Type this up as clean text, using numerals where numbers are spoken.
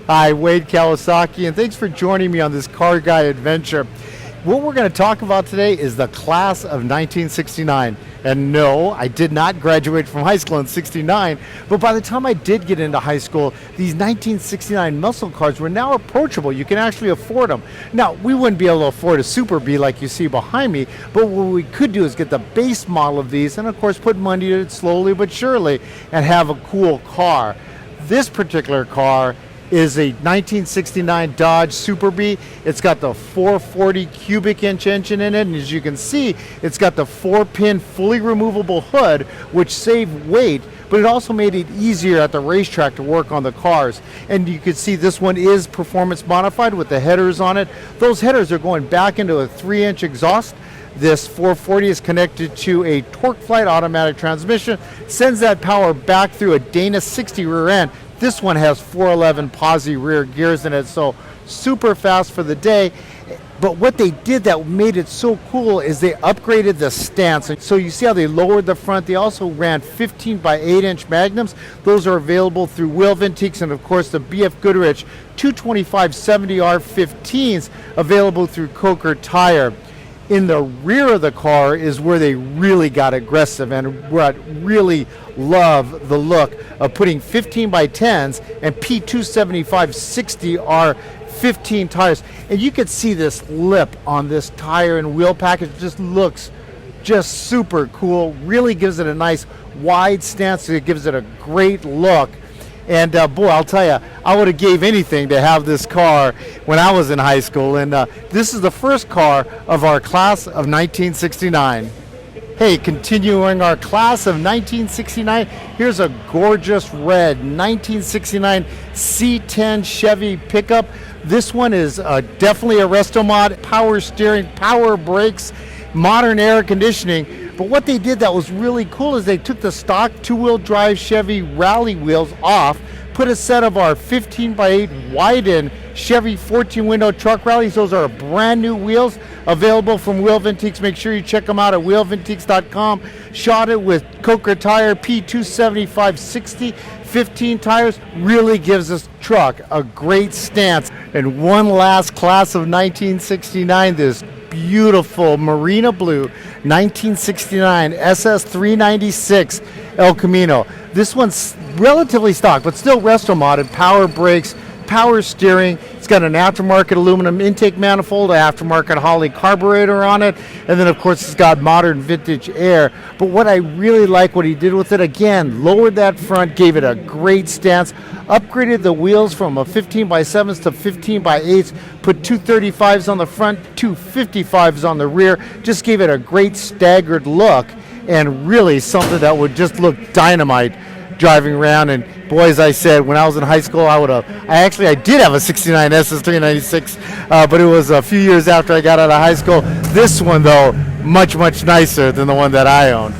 Hi, Wade Kawasaki, and thanks for joining me on this car guy adventure. What we're going to talk about today is the class of 1969. And no, I did not graduate from high school in 69, but by the time I did get into high school, these 1969 muscle cars were now approachable. You can actually afford them. Now, we wouldn't be able to afford a Super B like you see behind me, but what we could do is get the base model of these and of course put money to it slowly but surely and have a cool car. This particular car is a 1969 Dodge Super B. It's got the 440 cubic inch engine in it, and as you can see, it's got the 4-pin fully removable hood, which saved weight, but it also made it easier at the racetrack to work on the cars. And you can see this one is performance modified with the headers on it. Those headers are going back into a 3-inch exhaust. This 440 is connected to a TorqueFlite automatic transmission, sends that power back through a Dana 60 rear end. This one has 411 posi rear gears in it, so super fast for the day. But what they did that made it so cool is they upgraded the stance. So you see how they lowered the front. They also ran 15 by 8-inch magnums. Those are available through Wheel Vintiques and of course the BFGoodrich 225 70R15s available through Coker Tire. In the rear of the car is where they really got aggressive and what really love the look of putting 15 by 10s and P275 60R 15 tires. And you can see this lip on this tire and wheel package. Just looks just super cool. Really gives it a nice wide stance. It gives it a great look. And boy, I'll tell you, I would have gave anything to have this car when I was in high school. And this is the first car of our class of 1969. Hey, continuing our class of 1969, here's a gorgeous red 1969 C10 Chevy pickup. This one is definitely a resto mod, power steering, power brakes, modern air conditioning. But what they did that was really cool is they took the stock two-wheel drive Chevy rally wheels off, put a set of our 15 by 8 widen Chevy 14-window truck rallies. Those are brand new wheels available from Wheel Vintiques. Make sure you check them out at wheelvintiques.com. Shot it with Coker Tire P275 60 15 tires. Really gives this truck a great stance. And one last class of 1969, this beautiful Marina Blue 1969 SS396 El Camino. This one's relatively stock, but still resto modded. Power brakes, power steering. It's got an aftermarket aluminum intake manifold, an aftermarket Holley carburetor on it, and then of course it's got modern vintage air. But what I really like what he did with it, again, lowered that front, gave it a great stance, upgraded the wheels from a 15 by 7s to 15 by 8s, put 235s on the front, 255s on the rear, just gave it a great staggered look and really something that would just look dynamite driving around. And boy, as I said, when I was in high school, I did have a 69 SS396, but it was a few years after I got out of high school. This one though, much nicer than the one that I owned.